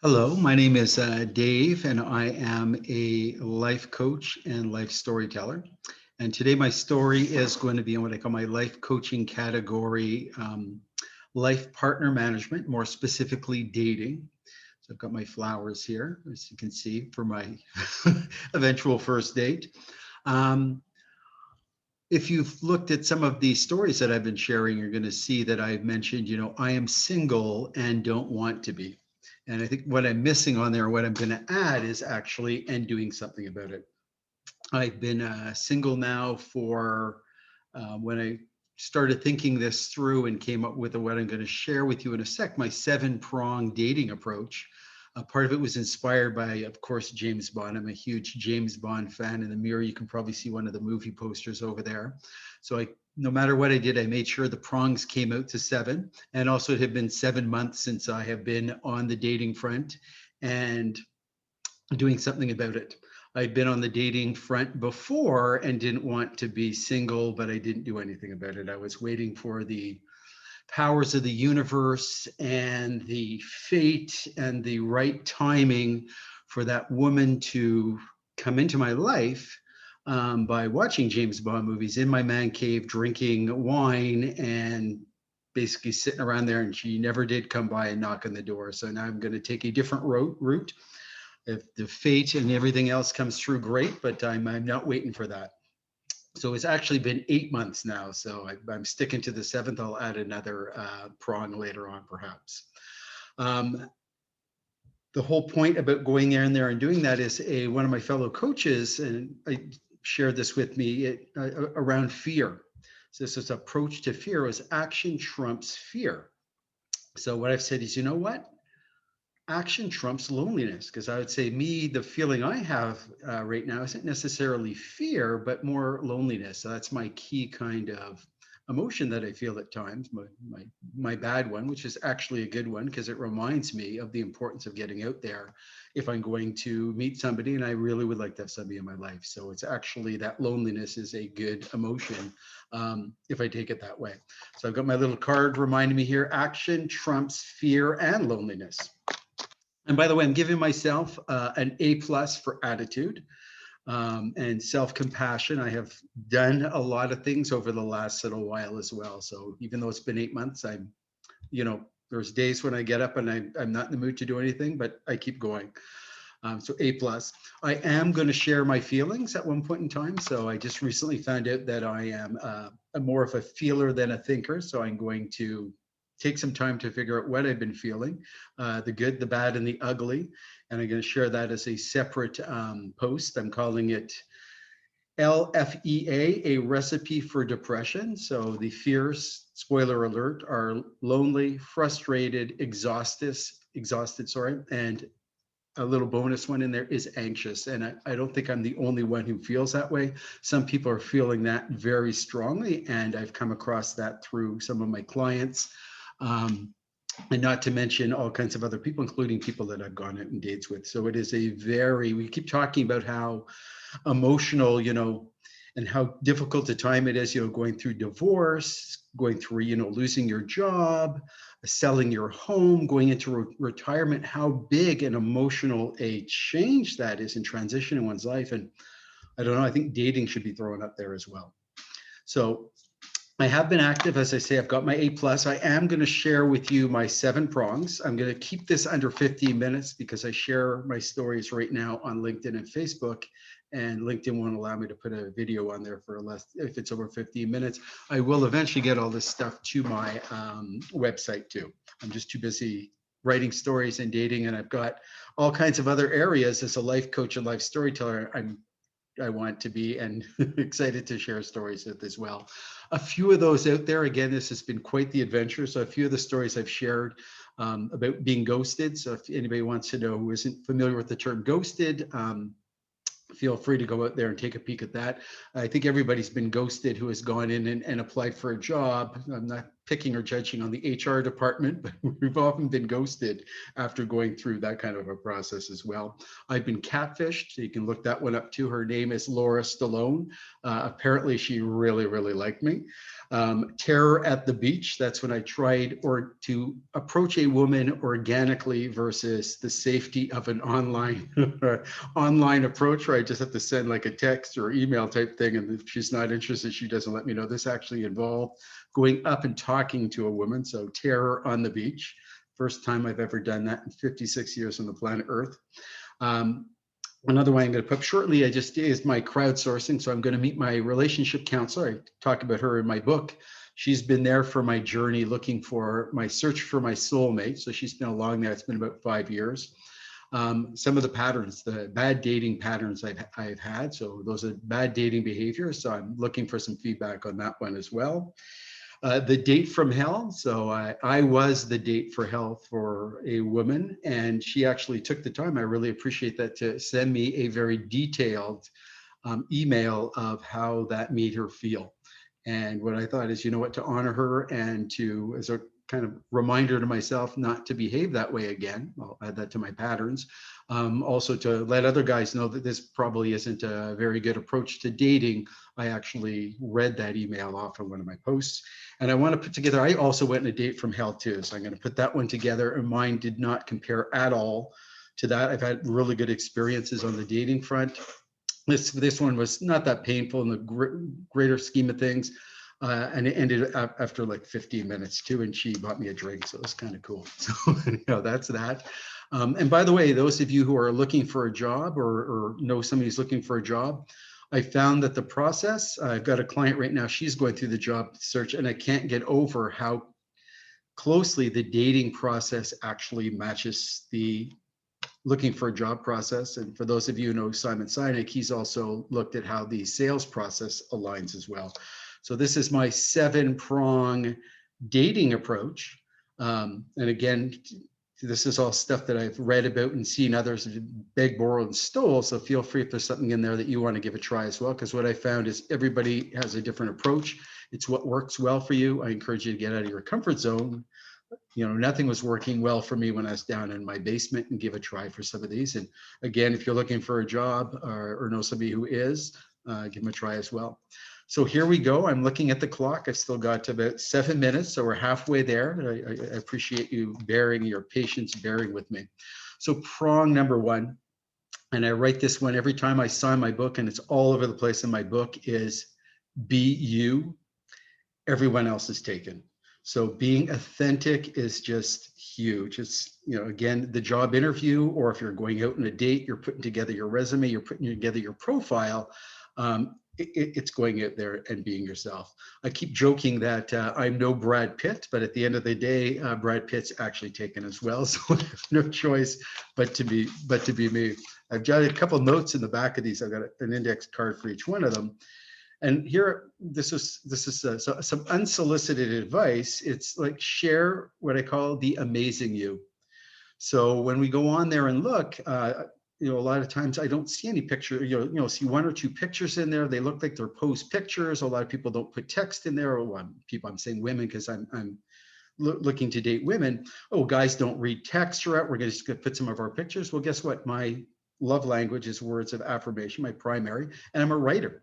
Hello, my name is Dave, and I am a life coach and life storyteller. And today, my story is going to be in what I call my life coaching category, life partner management, more specifically dating. So I've got my flowers here, as you can see, for my eventual first date. Um, if you've looked at some of the stories that I've been sharing, you're going to see that I've mentioned, I am single and don't want to be. And I think what I'm missing on there, what I'm going to add is actually and doing something about it. I've been single now for when I started thinking this through and came up with what I'm going to share with you in a sec, my 7-prong dating approach. Part of it was inspired by, of course, James Bond. I'm a huge James Bond fan. In the mirror, you can probably see one of the movie posters over there. So no matter what I did, I made sure the prongs came out to 7. And also it had been 7 months since I have been on the dating front and doing something about it. I'd been on the dating front before and didn't want to be single, but I didn't do anything about it. I was waiting for the powers of the universe and the fate and the right timing for that woman to come into my life, by watching James Bond movies in my man cave, drinking wine and basically sitting around there. And she never did come by and knock on the door. So now I'm going to take a different route. If the fate and everything else comes through, great, but I'm not waiting for that. So it's actually been 8 months now. So I'm sticking to the 7th. I'll add another prong later on, perhaps. Um, the whole point about going in there and doing that is one of my fellow coaches, and I shared this with me around fear. So this is approach to fear is action trumps fear. So what I've said is, you know what? Action trumps loneliness, because I would say the feeling I have right now isn't necessarily fear, but more loneliness. So that's my key kind of emotion that I feel at times, my bad one, which is actually a good one because it reminds me of the importance of getting out there if I'm going to meet somebody, and I really would like to have somebody in my life. So it's actually that loneliness is a good emotion, if I take it that way. So I've got my little card reminding me here: action trumps fear and loneliness. And by the way, I'm giving myself an A+ for attitude and self-compassion. I have done a lot of things over the last little while as well. So even though it's been 8 months, there's days when I get up and I'm not in the mood to do anything, but I keep going. So A+. I am going to share my feelings at one point in time. So I just recently found out that I am more of a feeler than a thinker. So I'm going to take some time to figure out what I've been feeling, the good, the bad, and the ugly. And I'm going to share that as a separate post. I'm calling it LFEA, a recipe for depression. So the fears, spoiler alert, are lonely, frustrated, exhausted, and a little bonus one in there is anxious. And I don't think I'm the only one who feels that way. Some people are feeling that very strongly, and I've come across that through some of my clients. And not to mention all kinds of other people, including people that I've gone out on dates with. So it is we keep talking about how emotional, and how difficult a time it is, going through divorce, going through, losing your job, selling your home, going into retirement, how big and emotional a change that is in transition in one's life. And I don't know, I think dating should be thrown up there as well. So I have been active. As I say, I've got my A+. I am going to share with you my 7 prongs. I'm going to keep this under 15 minutes because I share my stories right now on LinkedIn and Facebook, and LinkedIn won't allow me to put a video on there for less if it's over 15 minutes. I will eventually get all this stuff to my website too. I'm just too busy writing stories and dating, and I've got all kinds of other areas as a life coach and life storyteller I want to be, and excited to share stories with as well. A few of those out there, again, this has been quite the adventure. So a few of the stories I've shared about being ghosted. So if anybody wants to know who isn't familiar with the term ghosted, feel free to go out there and take a peek at that. I think everybody's been ghosted who has gone in and applied for a job. I'm not picking or judging on the HR department, but we've often been ghosted after going through that kind of a process as well. I've been catfished. So you can look that one up too. Her name is Laura Stallone. Apparently she really, really liked me. Terror at the beach. That's when I tried to approach a woman organically versus the safety of an online approach where I just have to send like a text or email type thing. And if she's not interested, she doesn't let me know. This actually involved going up and talking to a woman. So terror on the beach. First time I've ever done that in 56 years on the planet Earth. Another one I'm going to put up shortly, is my crowdsourcing. So I'm going to meet my relationship counselor. I talk about her in my book. She's been there for my journey, looking for my search for my soulmate. So she's been along there. It's been about 5 years. Some of the patterns, the bad dating patterns I've had. So those are bad dating behaviors. So I'm looking for some feedback on that one as well. The date from hell. So I was the date for hell for a woman, and she actually took the time, I really appreciate that, to send me a very detailed email of how that made her feel. And what I thought is, you know what, to honor her and to, as a kind of reminder to myself not to behave that way again, I'll add that to my patterns. Also to let other guys know that this probably isn't a very good approach to dating. I actually read that email off on one of my posts. And I want to put together, I also went on a date from hell too. So I'm going to put that one together, and mine did not compare at all to that. I've had really good experiences on the dating front. This one was not that painful in the greater scheme of things. And it ended after like 15 minutes too, and she bought me a drink, so it was kind of cool. So that's that. And by the way, those of you who are looking for a job or know somebody who's looking for a job, I found that the process, I've got a client right now, she's going through the job search, and I can't get over how closely the dating process actually matches the looking for a job process. And for those of you who know Simon Sinek, he's also looked at how the sales process aligns as well. So this is my 7-prong dating approach. And again, this is all stuff that I've read about and seen others beg, borrow, and stole. So feel free if there's something in there that you want to give a try as well, because what I found is everybody has a different approach. It's what works well for you. I encourage you to get out of your comfort zone. Nothing was working well for me when I was down in my basement, and give a try for some of these. And again, if you're looking for a job or know somebody who is, give them a try as well. So here we go. I'm looking at the clock. I've still got about 7 minutes, so we're halfway there. I appreciate you your patience bearing with me. So prong number 1, and I write this one every time I sign my book, and it's all over the place in my book, is be you. Everyone else is taken. So being authentic is just huge. It's, again, the job interview, or if you're going out on a date, you're putting together your resume, you're putting together your profile. It's going out there and being yourself. I keep joking that I'm no Brad Pitt, but at the end of the day, Brad Pitt's actually taken as well. So I have no choice but to be me. I've got a couple notes in the back of these. I've got an index card for each one of them. And here, this is some unsolicited advice. It's like, share what I call the amazing you. So when we go on there and look, a lot of times I don't see any picture, see 1 or 2 pictures in there. They look like they're post pictures. A lot of people don't put text in there. I'm saying women because I'm looking to date women. Oh, guys don't read text. We're going to put some of our pictures. Well, guess what? My love language is words of affirmation, my primary, and I'm a writer.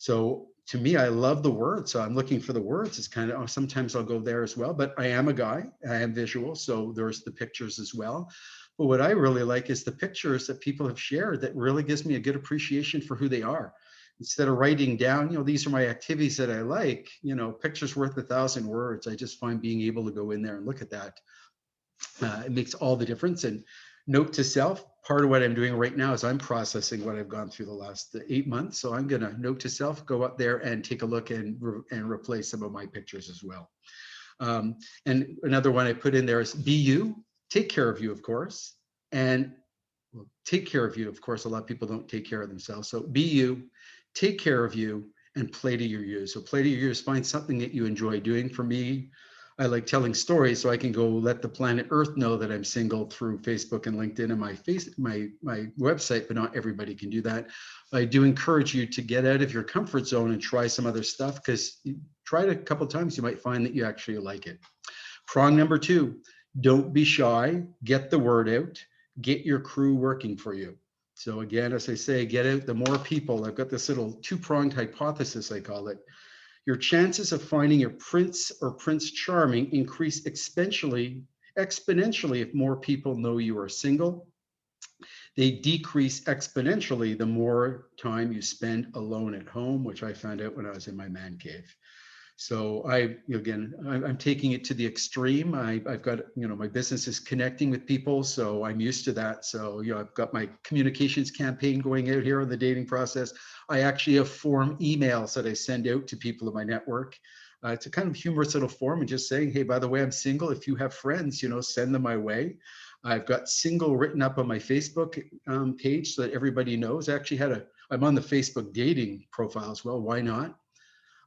So to me, I love the words. So I'm looking for the words. It's kind of, sometimes I'll go there as well, but I am a guy, I am visual. So there's the pictures as well. But what I really like is the pictures that people have shared that really gives me a good appreciation for who they are. Instead of writing down, these are my activities that I like, pictures worth 1,000 words. I just find being able to go in there and look at that, it makes all the difference. And note to self, part of what I'm doing right now is I'm processing what I've gone through the last 8 months. So I'm going to note to self, go up there and take a look and replace some of my pictures as well. And another one I put in there is be you, take care of you, of course. And take care of you. Of course, a lot of people don't take care of themselves. So be you, take care of you, and play to your use. So play to your use, find something that you enjoy doing. For me, I like telling stories, so I can go let the planet Earth know that I'm single through Facebook and LinkedIn and my website, but not everybody can do that. I do encourage you to get out of your comfort zone and try some other stuff, because try it a couple of times. You might find that you actually like it. Prong number 2, don't be shy, get the word out, get your crew working for you. So again, as I say, get out the more people. I've got this little two-pronged hypothesis, I call it. Your chances of finding your prince or prince charming increase exponentially if more people know you are single. They decrease exponentially the more time you spend alone at home, which I found out when I was in my man cave. So I'm taking it to the extreme. I've got, my business is connecting with people, so I'm used to that. So, I've got my communications campaign going out here on the dating process. I actually have form emails that I send out to people in my network. It's a kind of humorous little form and just saying, hey, by the way, I'm single. If you have friends, send them my way. I've got single written up on my Facebook page so that everybody knows. I'm on the Facebook dating profile as well. Why not?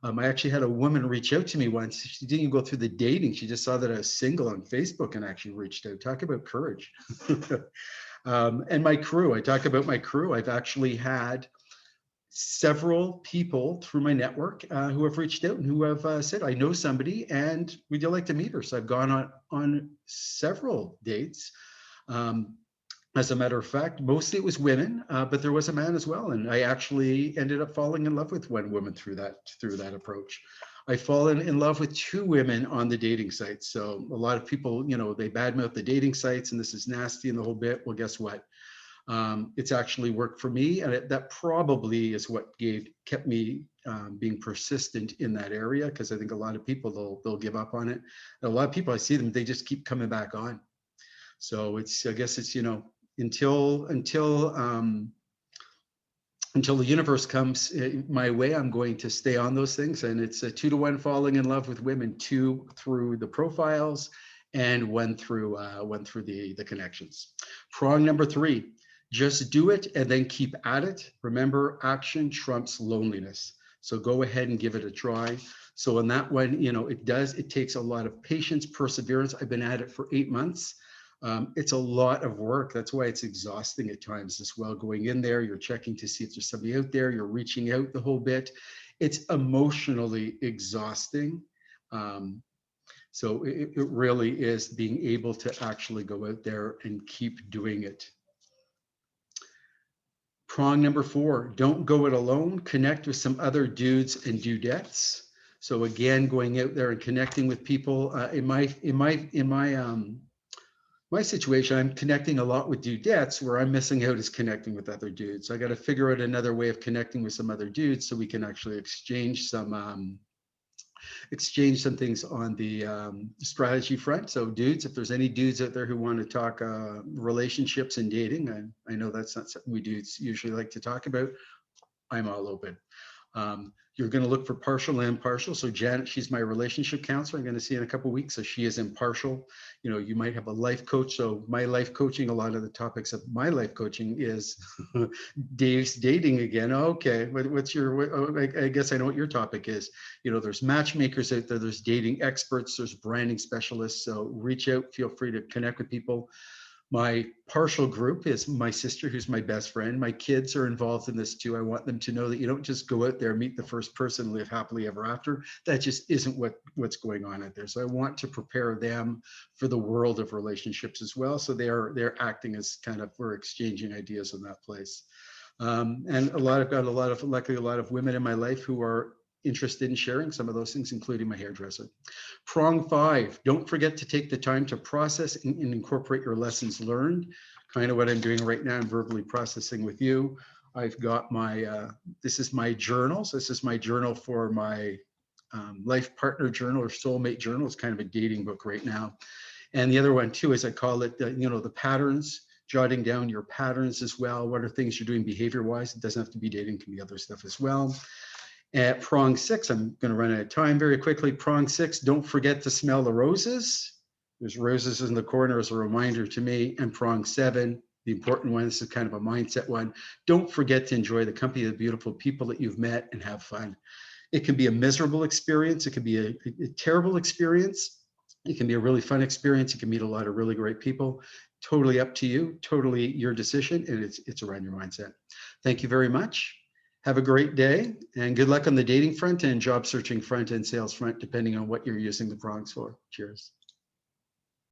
I actually had a woman reach out to me once. She didn't even go through the dating. She just saw that I was single on Facebook and actually reached out. Talk about courage. And my crew, I talk about my crew. I've actually had several people through my network who have reached out and who have said, I know somebody and would you like to meet her? So I've gone on several dates. As a matter of fact, mostly it was women, but there was a man as well. And I actually ended up falling in love with one woman through that approach. I've fallen in love with 2 women on the dating sites. So a lot of people, they badmouth the dating sites and this is nasty and the whole bit. Well, guess what? It's actually worked for me. And that probably is what kept me being persistent in that area. Because I think a lot of people, they'll give up on it. And a lot of people, I see them, they just keep coming back on. So I guess it's, until the universe comes my way, I'm going to stay on those things. And it's a 2-to-1 falling in love with women, 2 through the profiles and 1 through the connections. Prong number 3, just do it and then keep at it. Remember, action trumps loneliness. So go ahead and give it a try. So on that one, it takes a lot of patience, perseverance. I've been at it for 8 months. It's a lot of work. That's why it's exhausting at times as well. Going in there, you're checking to see if there's somebody out there, you're reaching out the whole bit. It's emotionally exhausting. So it really is being able to actually go out there and keep doing it. Prong number 4, don't go it alone. Connect with some other dudes and dudettes. So again, going out there and connecting with people. In my situation, I'm connecting a lot with dudettes. Where I'm missing out is connecting with other dudes. So I got to figure out another way of connecting with some other dudes so we can actually exchange some things on the strategy front. So dudes, if there's any dudes out there who want to talk relationships and dating, I know that's not something we dudes usually like to talk about. I'm all open. You're going to look for partial and impartial. So Janet, she's my relationship counselor. I'm going to see in a couple of weeks. So she is impartial. You might have a life coach. So my life coaching, a lot of the topics of my life coaching is Dave's dating again. Okay, I guess I know what your topic is. There's matchmakers out there. There's dating experts. There's branding specialists. So reach out. Feel free to connect with people. My partial group is my sister, who's my best friend. My kids are involved in this too. I want them to know that you don't just go out there, meet the first person, live happily ever after. That just isn't what's going on out there. So I want to prepare them for the world of relationships as well. So they're acting as we're exchanging ideas in that place. And luckily a lot of women in my life who are interested in sharing some of those things, including my hairdresser. Prong 5, don't forget to take the time to process and incorporate your lessons learned. Kind of what I'm doing right now. I'm verbally processing with you. I've got this is my journals. This is my journal for my life partner journal or soulmate journal. It's kind of a dating book right now. And the other one too, is I call it, the patterns, jotting down your patterns as well. What are things you're doing behavior-wise? It doesn't have to be dating, it can be other stuff as well. At prong 6, I'm going to run out of time very quickly. Prong 6, don't forget to smell the roses. There's roses in the corner as a reminder to me. And prong 7, the important one, this is kind of a mindset one. Don't forget to enjoy the company of the beautiful people that you've met and have fun. It can be a miserable experience. It can be a terrible experience. It can be a really fun experience. You can meet a lot of really great people. Totally up to you, totally your decision, and it's around your mindset. Thank you very much. Have a great day and good luck on the dating front and job searching front and sales front, depending on what you're using the prongs for. Cheers.